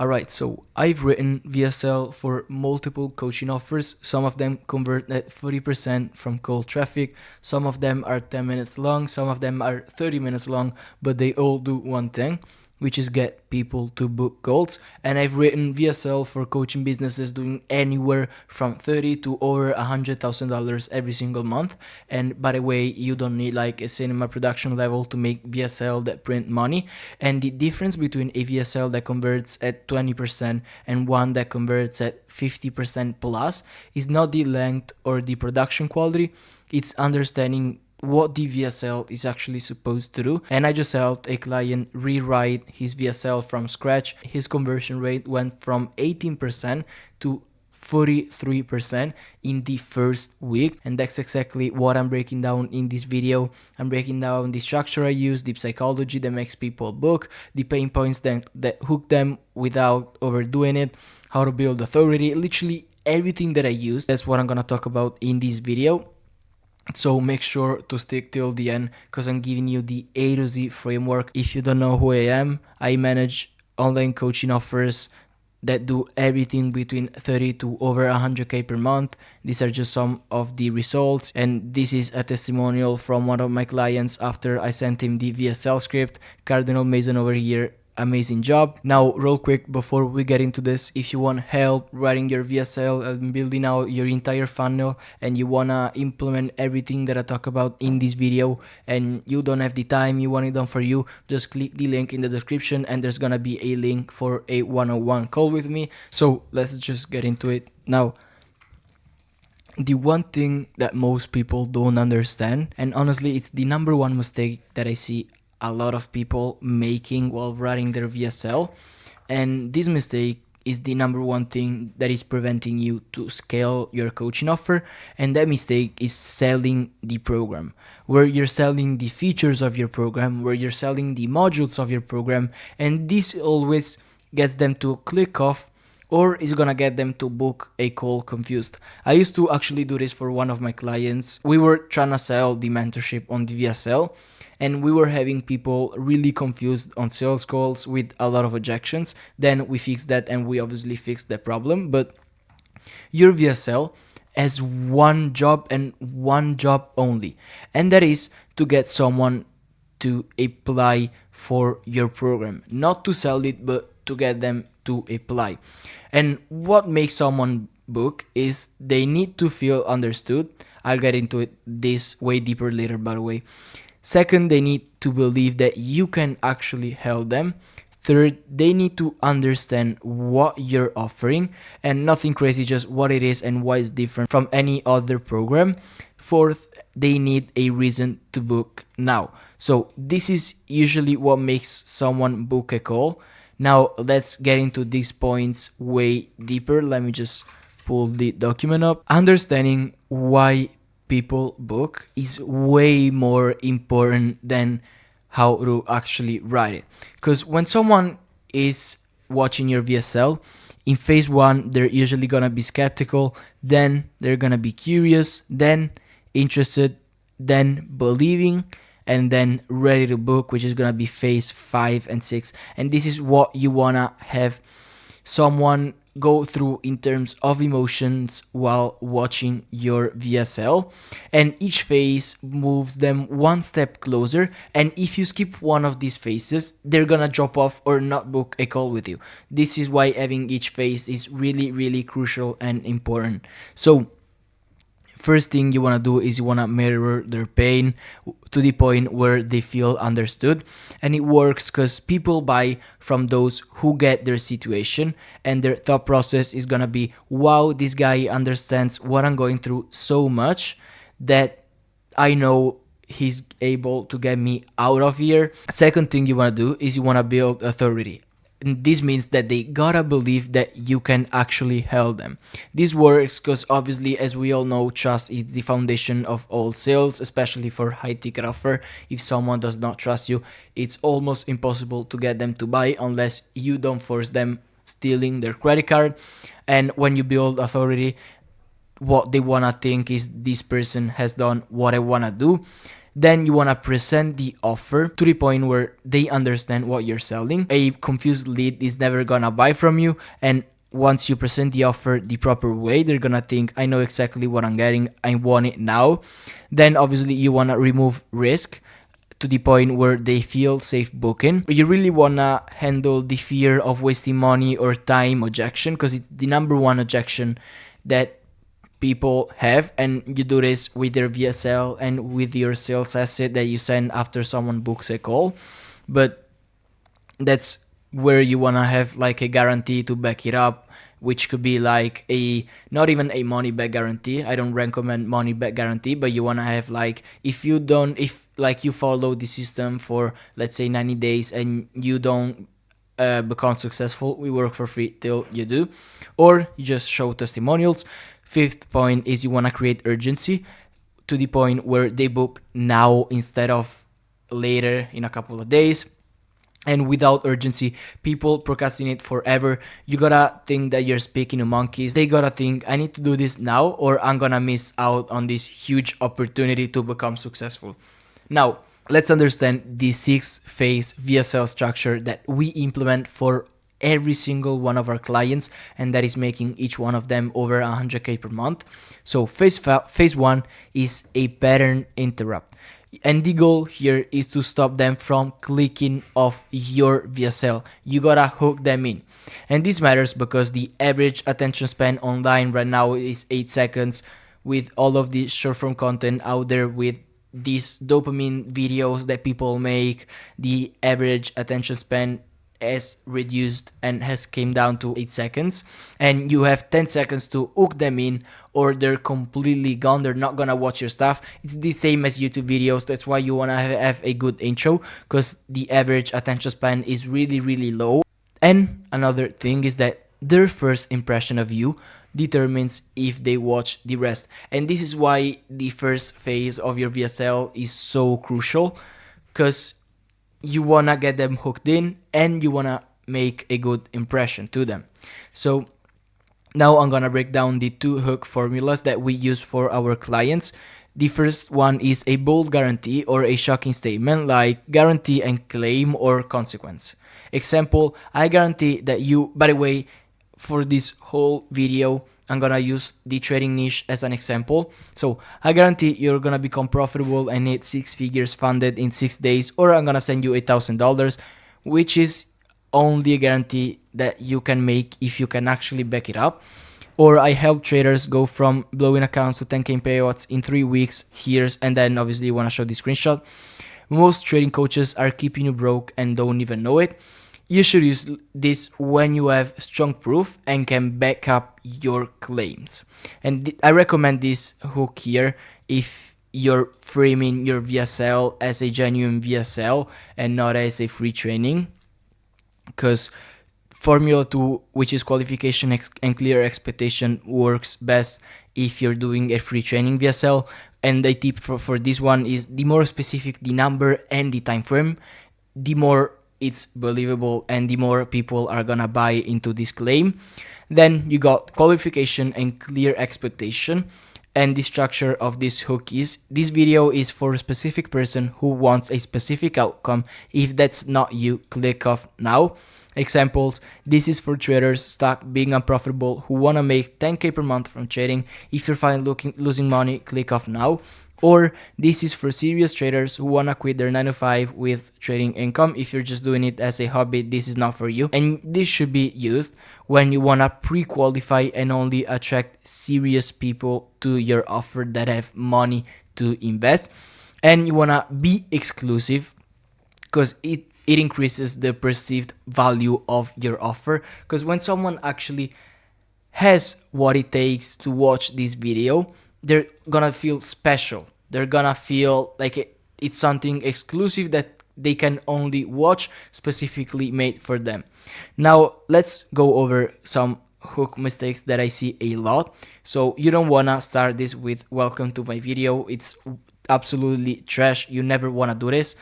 Alright, so I've written VSL for multiple coaching offers. Some of them convert at 40% from cold traffic. Some of them are 10 minutes long. Some of them are 30 minutes long, but they all do one thing, which is get people to book calls. And I've written VSL for coaching businesses doing anywhere from $30,000 to over $100,000 every single month. And by the way, you don't need like a cinema production level to make VSL that print money. And the difference between a VSL that converts at 20% and one that converts at 50% plus is not the length or the production quality, it's understanding what the VSL is actually supposed to do. And I just helped a client rewrite his VSL from scratch. His conversion rate went from 18% to 43% in the first week, and that's exactly what I'm breaking down in this video. I'm breaking down the structure I use, the psychology that makes people book, the pain points that hook them without overdoing it, how to build authority, literally everything that I use. That's what I'm gonna talk about in this video. So make sure to stick till the end because I'm giving you the A to Z framework. If you don't know who I am, I manage online coaching offers that do everything between 30 to over 100k per month. These are just some of the results, and this is a testimonial from one of my clients after I sent him the VSL script. Cardinal Mason over here, amazing job. Now real quick before we get into this, if you want help writing your VSL and building out your entire funnel and you wanna implement everything that I talk about in this video and you don't have the time, you want it done for you, just click the link in the description and there's gonna be a link for a one-on-one call with me. So let's just get into it now. The one thing that most people don't understand, and honestly it's the number one mistake that I see a lot of people making while writing their VSL, and this mistake is the number one thing that is preventing you to scale your coaching offer, and that mistake is selling the program, where you're selling the features of your program, where you're selling the modules of your program, and this always gets them to click off or is gonna get them to book a call confused. I used to actually do this for one of my clients. We were trying to sell the mentorship on the VSL, and we were having people really confused on sales calls with a lot of objections. Then we fixed that, and we obviously fixed that problem. But your VSL has one job and one job only, and that is to get someone to apply for your program. Not to sell it, but to get them to apply. And what makes someone book is they need to feel understood. I'll get into this way deeper later, by the way. Second, they need to believe that you can actually help them. Third, they need to understand what you're offering and nothing crazy, just what it is and why it's different from any other program. Fourth, they need a reason to book now. So this is usually what makes someone book a call. Now let's get into these points way deeper. Let me just pull the document up. Understanding why people book is way more important than how to actually write it. Because when someone is watching your VSL, in phase one, they're usually gonna be skeptical, then they're gonna be curious, then interested, then believing, and then ready to book, which is gonna be phase 5 and 6. And this is what you wanna have someone go through in terms of emotions while watching your VSL, and each phase moves them one step closer, and if you skip one of these phases, they're gonna drop off or not book a call with you. This is why having each phase is really crucial and important. So first thing you want to do is you want to mirror their pain to the point where they feel understood. And it works because people buy from those who get their situation, and their thought process is going to be, wow, this guy understands what I'm going through so much that I know he's able to get me out of here. Second thing you want to do is you want to build authority. And this means that they gotta believe that you can actually help them. This works because obviously, as we all know, trust is the foundation of all sales, especially for high ticket offer. If someone does not trust you, it's almost impossible to get them to buy unless you don't force them stealing their credit card. And when you build authority, what they wanna think is this person has done what I wanna do. Then you want to present the offer to the point where they understand what you're selling. A confused lead is never gonna buy from you, and once you present the offer the proper way, they're gonna think, I know exactly what I'm getting, I want it now. Then obviously you wanna remove risk to the point where they feel safe booking. You really wanna handle the fear of wasting money or time objection, because it's the number one objection that people have, and you do this with your VSL and with your sales asset that you send after someone books a call. But that's where you want to have like a guarantee to back it up, which could be like a not even a money back guarantee. I don't recommend money back guarantee, but you want to have like, if like you follow the system for let's say 90 days and you don't become successful, we work for free till you do, or you just show testimonials. Fifth point is you want to create urgency to the point where they book now instead of later in a couple of days. And without urgency, people procrastinate forever. You gotta think that you're speaking to monkeys. They gotta think, I need to do this now or I'm gonna miss out on this huge opportunity to become successful. Now, let's understand the 6-phase VSL structure that we implement for every single one of our clients, and that is making each one of them over 100k per month. So phase one is a pattern interrupt. And the goal here is to stop them from clicking off your VSL. You gotta hook them in. And this matters because the average attention span online right now is 8 seconds, with all of the short form content out there, with these dopamine videos that people make. The average attention span has reduced and has came down to 8 seconds, and you have 10 seconds to hook them in or they're completely gone. They're not gonna watch your stuff. It's the same as YouTube videos. That's why you wanna have a good intro, because the average attention span is really low. And another thing is that their first impression of you determines if they watch the rest, and this is why the first phase of your VSL is so crucial, because you wanna get them hooked in and you wanna make a good impression to them. So now I'm gonna break down the 2 hook formulas that we use for our clients. The first one is a bold guarantee or a shocking statement like guarantee and claim or consequence. Example, I guarantee that you, by the way, for this whole video, I'm gonna use the trading niche as an example. So I guarantee you're gonna become profitable and hit 6 figures funded in 6 days, or I'm gonna send you $1,000, which is only a guarantee that you can make if you can actually back it up. Or I help traders go from blowing accounts to 10k payouts in 3 weeks. Here's, and then obviously you wanna show the screenshot. Most trading coaches are keeping you broke and don't even know it. You should use this when you have strong proof and can back up your claims. And I recommend this hook here if you're framing your VSL as a genuine VSL and not as a free training, because Formula 2, which is qualification and clear expectation, works best if you're doing a free training VSL. And the tip for this one is, the more specific the number and the time frame, the more it's believable and the more people are gonna buy into this claim. Then you got qualification and clear expectation. And the structure of this hook is, this video is for a specific person who wants a specific outcome. If that's not you, click off now. Examples, this is for traders stuck being unprofitable who want to make 10k per month from trading. If you're fine losing money, click off now. Or this is for serious traders who want to quit their 9 to 5 with trading income. If you're just doing it as a hobby, this is not for you. And this should be used when you want to pre-qualify and only attract serious people to your offer that have money to invest. And you want to be exclusive, because it increases the perceived value of your offer. Because when someone actually has what it takes to watch this video, they're gonna feel special. They're gonna feel like it's something exclusive that they can only watch, specifically made for them. Now let's go over some hook mistakes that I see a lot. So you don't wanna start this with welcome to my video. It's absolutely trash. You never wanna do this.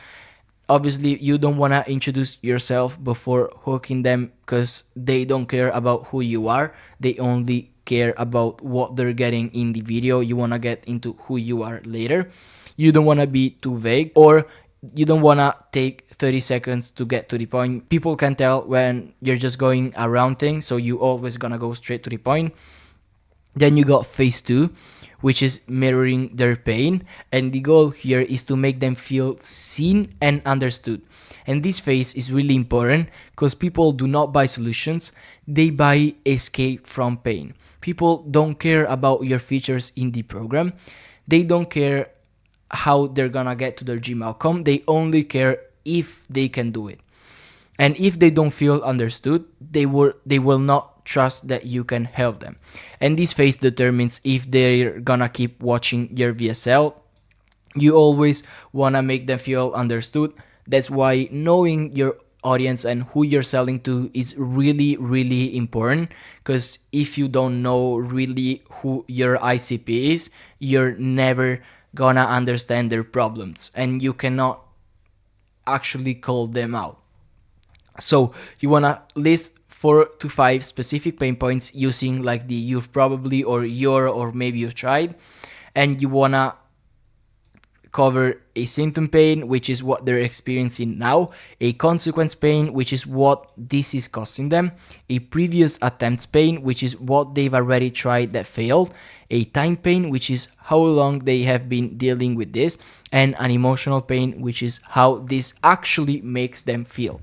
Obviously, you don't want to introduce yourself before hooking them, because they don't care about who you are. They only care about what they're getting in the video. You want to get into who you are later. You don't want to be too vague, or you don't want to take 30 seconds to get to the point. People can tell when you're just going around things, so you always gonna go straight to the point. Then you got phase two, which is mirroring their pain, and the goal here is to make them feel seen and understood. And this phase is really important because people do not buy solutions, they buy escape from pain. People don't care about your features in the program, they don't care how they're gonna get to their dream outcome, they only care if they can do it. And if they don't feel understood, they will not trust that you can help them. And this phase determines if they're gonna keep watching your VSL. You always wanna make them feel understood. That's why knowing your audience and who you're selling to is really, really important. Because if you don't know really who your ICP is, you're never gonna understand their problems and you cannot actually call them out. So you wanna list 4 to 5 specific pain points using like the you've probably or your or maybe you've tried, and you wanna cover a symptom pain, which is what they're experiencing now, a consequence pain, which is what this is costing them, a previous attempts pain, which is what they've already tried that failed, a time pain, which is how long they have been dealing with this, and an emotional pain, which is how this actually makes them feel.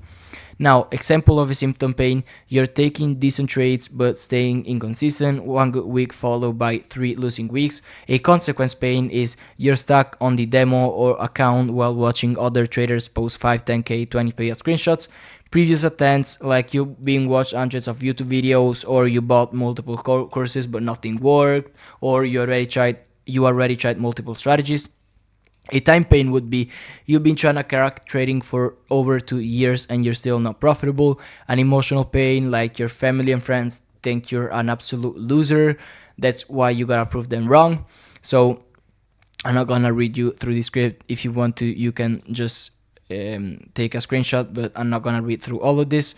Now, example of a symptom pain, you're taking decent trades but staying inconsistent, 1 good week followed by 3 losing weeks. A consequence pain is you're stuck on the demo or account while watching other traders post 5, 10k, 20 payout screenshots. Previous attempts, like you being watched hundreds of YouTube videos, or you bought multiple courses but nothing worked, or you already tried multiple strategies. A time pain would be you've been trying to crack trading for over 2 years and you're still not profitable. An emotional pain, like your family and friends think you're an absolute loser. That's why you gotta prove them wrong. So I'm not gonna read you through the script. If you want to, you can just take a screenshot, but I'm not gonna read through all of this.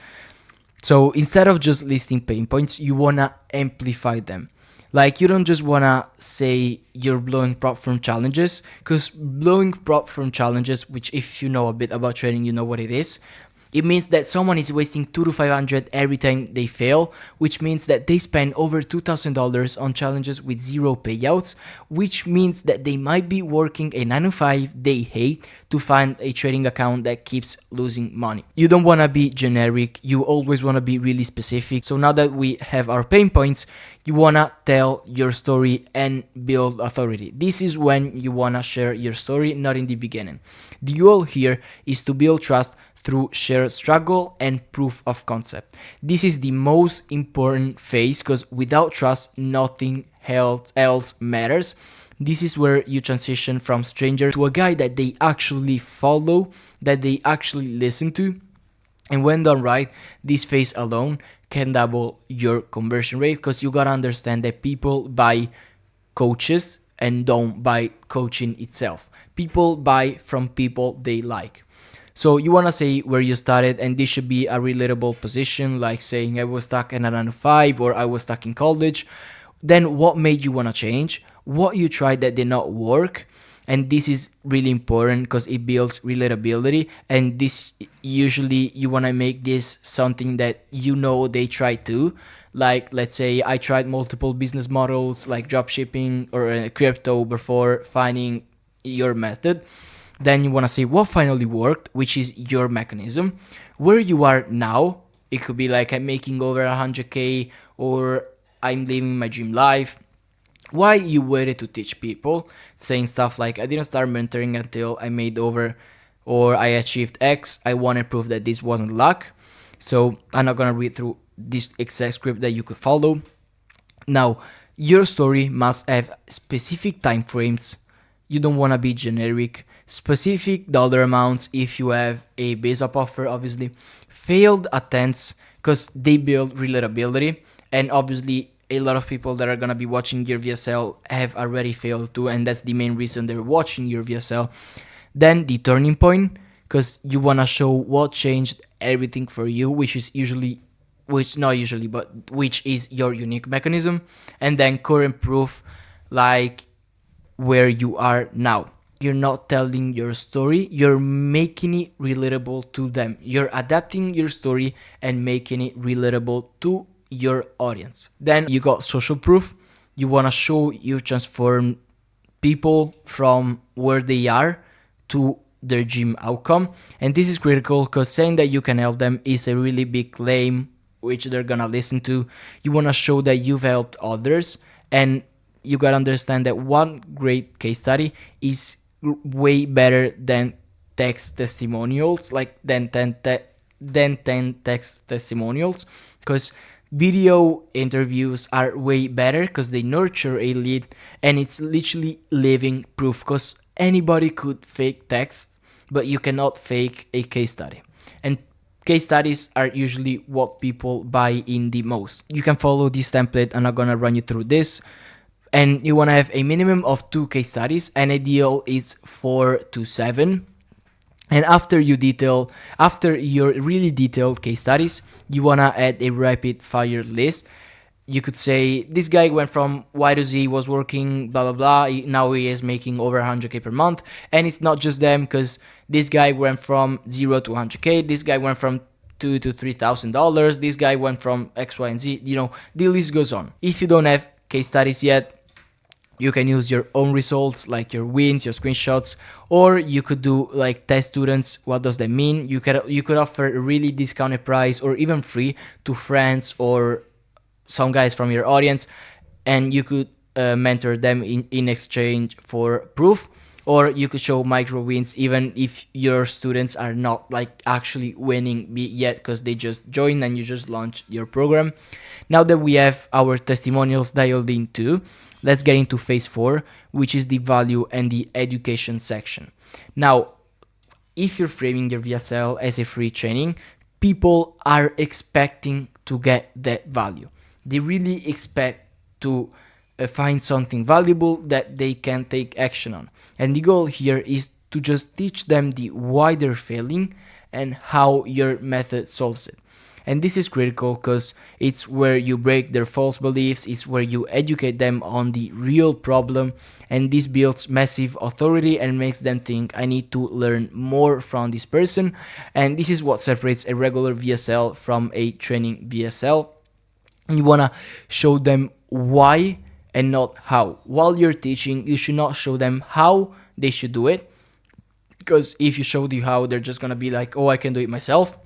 So instead of just listing pain points, you wanna amplify them. Like, you don't just wanna say you're blowing prop from challenges, because blowing prop from challenges, which if you know a bit about trading, you know what it is. It means that someone is wasting 2 to 500 every time they fail, which means that they spend over $2,000 on challenges with 0 payouts, which means that they might be working a 9 to 5 they hate to find a trading account that keeps losing money. You don't want to be generic, you always want to be really specific. So now that we have our pain points, you want to tell your story and build authority. This is when you want to share your story, not in the beginning. The goal here is to build trust through shared struggle and proof of concept. This is the most important phase, because without trust, nothing else matters. This is where you transition from stranger to a guy that they actually follow, that they actually listen to. And when done right, this phase alone can double your conversion rate, because you gotta understand that people buy coaches and don't buy coaching itself. People buy from people they like. So you want to say where you started, and this should be a relatable position, like saying I was stuck in a 9 to 5 or I was stuck in college. Then what made you want to change? What you tried that did not work? And this is really important because it builds relatability. And this usually you want to make this something that you know they try to. Like, let's say I tried multiple business models like dropshipping or crypto before finding your method. Then you want to say what finally worked, which is your mechanism. Where you are now, it could be like I'm making over 100k or I'm living my dream life. Why you waited to teach people, saying stuff like I didn't start mentoring until I made over or I achieved X. I want to prove that this wasn't luck. So I'm not going to read through this exact script that you could follow. Now, your story must have specific time frames. You don't want to be generic. Specific dollar amounts if you have a base up offer, obviously. Failed attempts, because they build relatability. And obviously, a lot of people that are going to be watching your VSL have already failed too, and that's the main reason they're watching your VSL. Then the turning point, because you want to show what changed everything for you, which is usually which not usually, but which is your unique mechanism, and then current proof, like where you are now. You're not telling your story, you're making it relatable to them. You're adapting your story and making it relatable to your audience. Then you got social proof. You want to show you transform people from where they are to their gym outcome. And this is critical because saying that you can help them is a really big claim which they're gonna listen to. You want to show that you've helped others, and you gotta understand that one great case study is way better than text testimonials, like than 10 text testimonials, because video interviews are way better because they nurture a lead, and it's literally living proof, because anybody could fake text, but you cannot fake a case study. And case studies are usually what people buy in the most. You can follow this template. I'm not gonna run you through this. And you want to have a minimum of 2 case studies, and ideal is 4 to 7. And after your really detailed case studies, you want to add a rapid fire list. You could say this guy went from Y to Z, was working blah blah blah, now he is making over 100k per month. And it's not just them, because this guy went from 0 to 100k, this guy went from $2,000 to $3,000, this guy went from X, Y, and Z. The list goes on. If you don't have case studies yet, you can use your own results, like your wins, your screenshots, or you could do like test students. What does that mean? You could offer a really discounted price or even free to friends or some guys from your audience, and you could mentor them in exchange for proof. Or you could show micro wins even if your students are not like actually winning yet, because they just joined and you just launched your program. Now that we have our testimonials dialed in too, let's get into phase 4, which is the value and the education section. Now, if you're framing your VSL as a free training, people are expecting to get that value. They really expect to find something valuable that they can take action on. And the goal here is to just teach them the why they're failing and how your method solves it. And this is critical because it's where you break their false beliefs, it's where you educate them on the real problem, and this builds massive authority and makes them think, I need to learn more from this person. And this is what separates a regular VSL from a training VSL. You want to show them why and not how. While you're teaching, you should not show them how they should do it, because if you show them how, they're just gonna be like, oh, I can do it myself.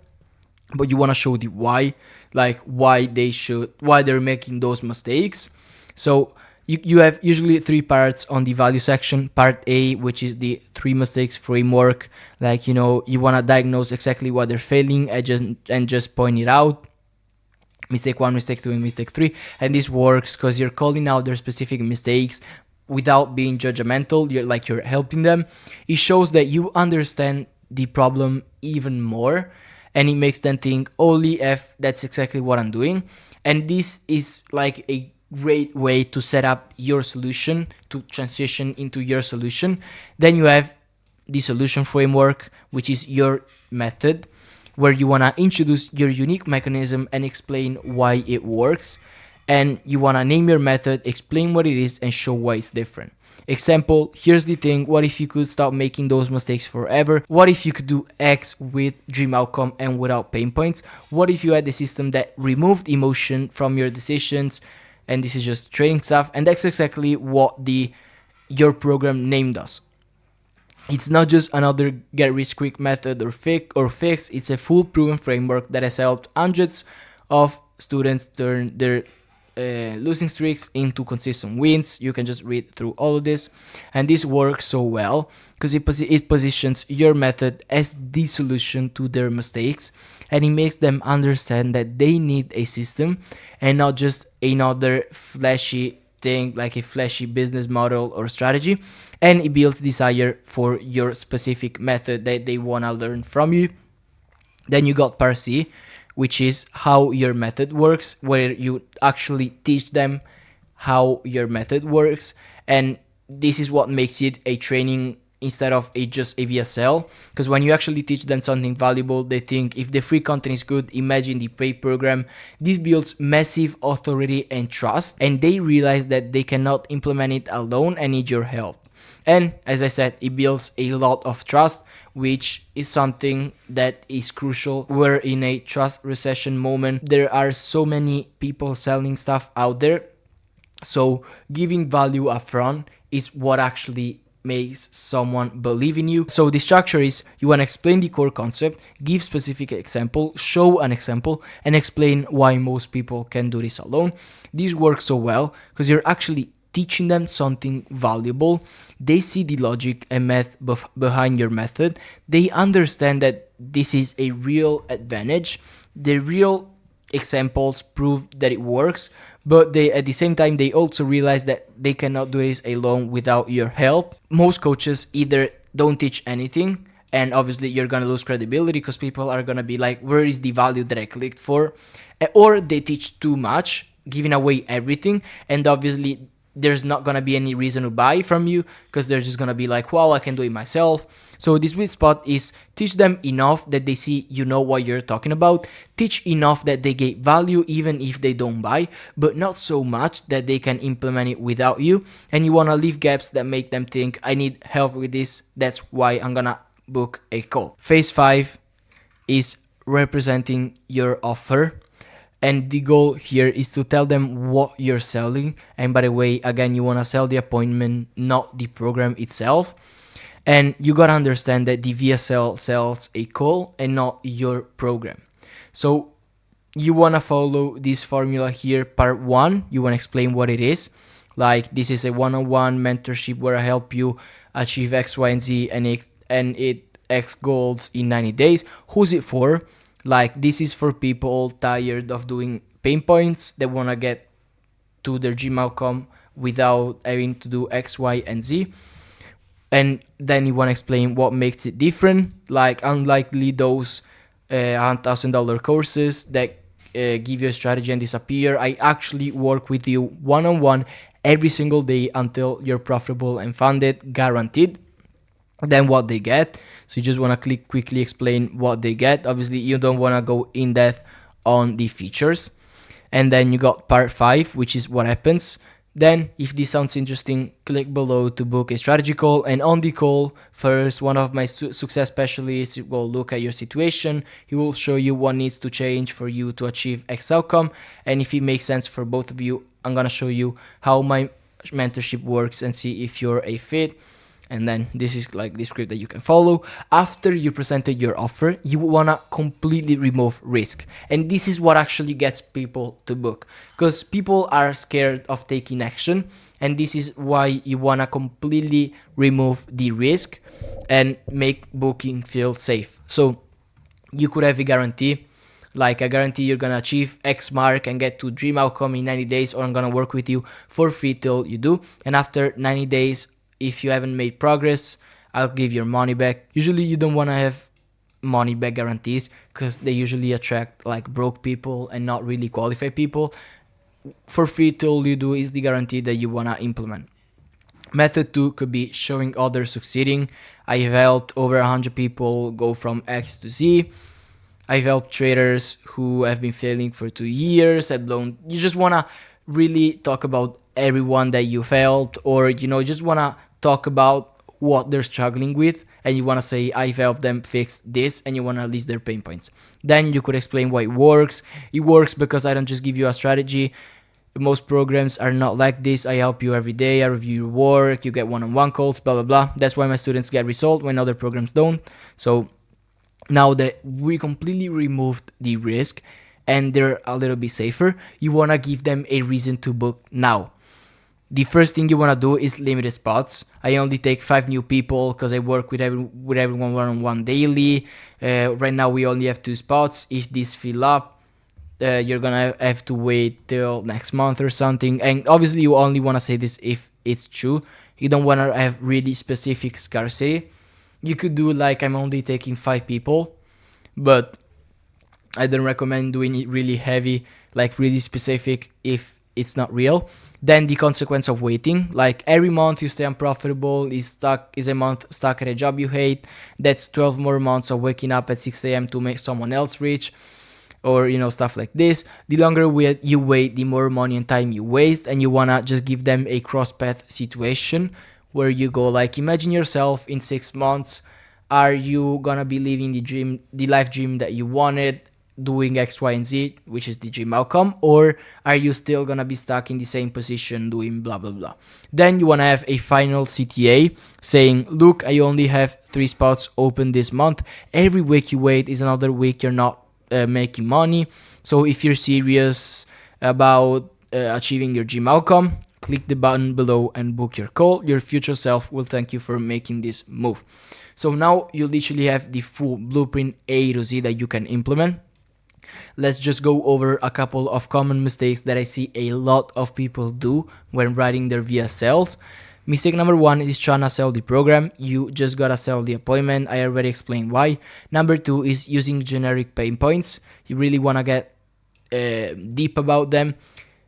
But you want to show the why, like why they're making those mistakes. So you have usually 3 parts on the value section. Part A, which is the 3 mistakes framework, like you want to diagnose exactly what they're failing and just point it out. Mistake 1, mistake 2, and mistake 3. And this works because you're calling out their specific mistakes without being judgmental. You're helping them. It shows that you understand the problem even more, and it makes them think, holy F, that's exactly what I'm doing. And this is like a great way to set up your solution, to transition into your solution. Then you have the solution framework, which is your method, where you want to introduce your unique mechanism and explain why it works. And you want to name your method, explain what it is, and show why it's different. Example, here's the thing, what if you could stop making those mistakes forever? What if you could do X with dream outcome and without pain points? What if you had a system that removed emotion from your decisions? And this is just training stuff, and that's exactly what your program name does. It's not just another get rich quick method or fix. It's a full proven framework that has helped hundreds of students turn their losing streaks into consistent wins. You can just read through all of this, and this works so well because it positions your method as the solution to their mistakes, and it makes them understand that they need a system and not just another flashy thing, like a flashy business model or strategy. And it builds desire for your specific method that they want to learn from you. Then you got part C, which is how your method works, where you actually teach them how your method works. And this is what makes it a training instead of just a VSL. Because when you actually teach them something valuable, they think if the free content is good, imagine the paid program. This builds massive authority and trust, and they realize that they cannot implement it alone and need your help. And as I said, it builds a lot of trust, which is something that is crucial. We're in a trust recession moment. There are so many people selling stuff out there. So giving value upfront is what actually makes someone believe in you. So the structure is you want to explain the core concept, give specific example, show an example, and explain why most people can do this alone. This works so well because you're actually teaching them something valuable. They see the logic and math behind your method. They understand that this is a real advantage. The real examples prove that it works, but they at the same time they also realize that they cannot do this alone without your help. Most coaches either don't teach anything, and obviously you're gonna lose credibility because people are gonna be like, where is the value that I clicked for? Or they teach too much, giving away everything, and obviously there's not gonna be any reason to buy from you because they're just gonna be like, well, I can do it myself. So the sweet spot is teach them enough that they see you know what you're talking about, teach enough that they get value even if they don't buy, but not so much that they can implement it without you. And you wanna leave gaps that make them think, I need help with this, that's why I'm gonna book a call. Phase 5 is representing your offer. And the goal here is to tell them what you're selling. And by the way, again, you want to sell the appointment, not the program itself. And you got to understand that the VSL sells a call and not your program. So you want to follow this formula here. Part 1, you want to explain what it is. Like, this is a one-on-one mentorship where I help you achieve X, Y, and Z and it X goals in 90 days. Who's it for? Like, this is for people tired of doing pain points. They want to get to their dream outcome without having to do X, Y, and Z. And then you want to explain what makes it different. Like, unlikely those $1,000 courses that give you a strategy and disappear. I actually work with you one-on-one every single day until you're profitable and funded, guaranteed. Then what they get. So you just want to quickly explain what they get. Obviously, you don't want to go in depth on the features. And then you got part 5, which is what happens. Then, if this sounds interesting, click below to book a strategy call. And on the call, first, one of my success specialists will look at your situation. He will show you what needs to change for you to achieve X outcome. And if it makes sense for both of you, I'm going to show you how my mentorship works and see if you're a fit. And then this is like the script that you can follow. After you presented your offer, you want to completely remove risk. And this is what actually gets people to book, because people are scared of taking action. And this is why you want to completely remove the risk and make booking feel safe. So you could have a guarantee, like I guarantee you're going to achieve X mark and get to dream outcome in 90 days, or I'm going to work with you for free till you do. And after 90 days, if you haven't made progress, I'll give your money back. Usually you don't want to have money back guarantees because they usually attract like broke people and not really qualified people. For free till you do is the guarantee that you want to implement. Method 2 could be showing others succeeding. I have helped over 100 people go from X to Z. I've helped traders who have been failing for 2 years. You just want to really talk about everyone that you've helped, or just want to talk about what they're struggling with, and you want to say I've helped them fix this, and you want to list their pain points. Then you could explain why it works. It works because I don't just give you a strategy. Most programs are not like this. I help you every day. I review your work. You get one-on-one calls, blah blah blah. That's why my students get results when other programs don't. So now that we completely removed the risk and they're a little bit safer, you want to give them a reason to book now. The first thing you want to do is limited spots. I only take 5 new people because I work with everyone one-on-one daily. Right now we only have 2 spots. If these fill up, you're gonna have to wait till next month or something. And obviously you only want to say this if it's true. You don't want to have really specific scarcity. You could do like I'm only taking 5 people, but I don't recommend doing it really heavy, like really specific, if it's not real. Then the consequence of waiting, like every month you stay unprofitable, is a month stuck at a job you hate. That's 12 more months of waking up at 6 a.m. to make someone else rich, or stuff like this. The longer you wait, the more money and time you waste, and you wanna just give them a cross path situation where you go, like, imagine yourself in 6 months. Are you gonna be living the life dream that you wanted, doing X, Y, and Z, which is the dream outcome, or are you still gonna be stuck in the same position doing blah blah blah? Then you wanna have a final CTA saying, look, I only have 3 spots open this month. Every week you wait is another week you're not making money. So if you're serious about achieving your dream outcome, click the button below and book your call. Your future self will thank you for making this move. So now you literally have the full blueprint A to Z that you can implement. Let's just go over a couple of common mistakes that I see a lot of people do when writing their VSLs. Mistake number 1 is trying to sell the program. You just gotta sell the appointment. I already explained why. Number 2 is using generic pain points. You really wanna get deep about them.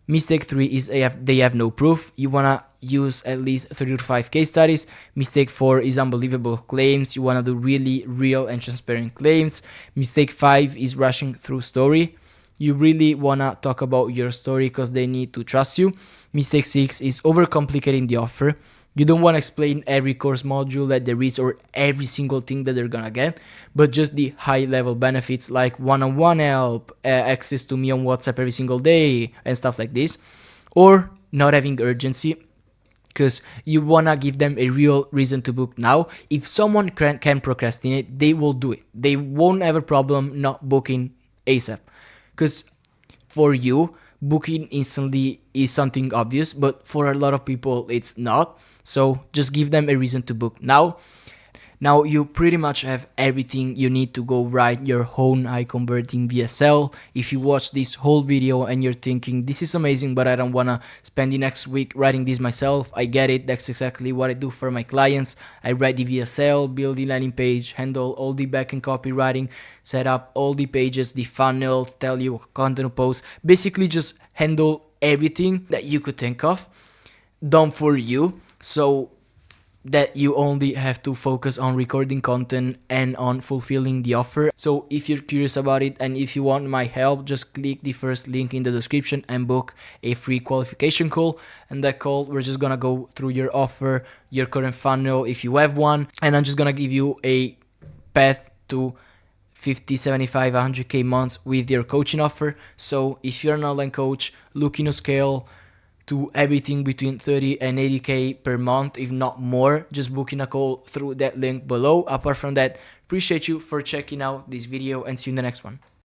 Mistake 3 is they have no proof. You wanna use at least 3 to 5 case studies. Mistake 4 is unbelievable claims. You wanna do really real and transparent claims. Mistake 5 is rushing through story. You really wanna talk about your story because they need to trust you. Mistake 6 is overcomplicating the offer. You don't want to explain every course module that there is or every single thing that they're gonna get, but just the high level benefits like one-on-one help, access to me on WhatsApp every single day, and stuff like this. Or not having urgency, because you wanna give them a real reason to book now. If someone can procrastinate, they will do it. They won't have a problem not booking ASAP. Because for you, booking instantly is something obvious, but for a lot of people, it's not. So just give them a reason to book now. Now you pretty much have everything you need to go write your own high converting VSL. If you watch this whole video and you're thinking, this is amazing, but I don't want to spend the next week writing this myself, I get it. That's exactly what I do for my clients. I write the VSL, build the landing page, handle all the backend copywriting, set up all the pages, the funnels, tell you what content to post, basically just handle everything that you could think of, done for you. So that you only have to focus on recording content and on fulfilling the offer. So if you're curious about it and if you want my help, just click the first link in the description and book a free qualification call. And that call, we're just gonna go through your offer, your current funnel if you have one, and I'm just gonna give you a path to 50, 75, 100k months with your coaching offer. So if you're an online coach looking to scale to everything between 30 and 80k per month, if not more, just booking a call through that link below. Apart from that, appreciate you for checking out this video and see you in the next one.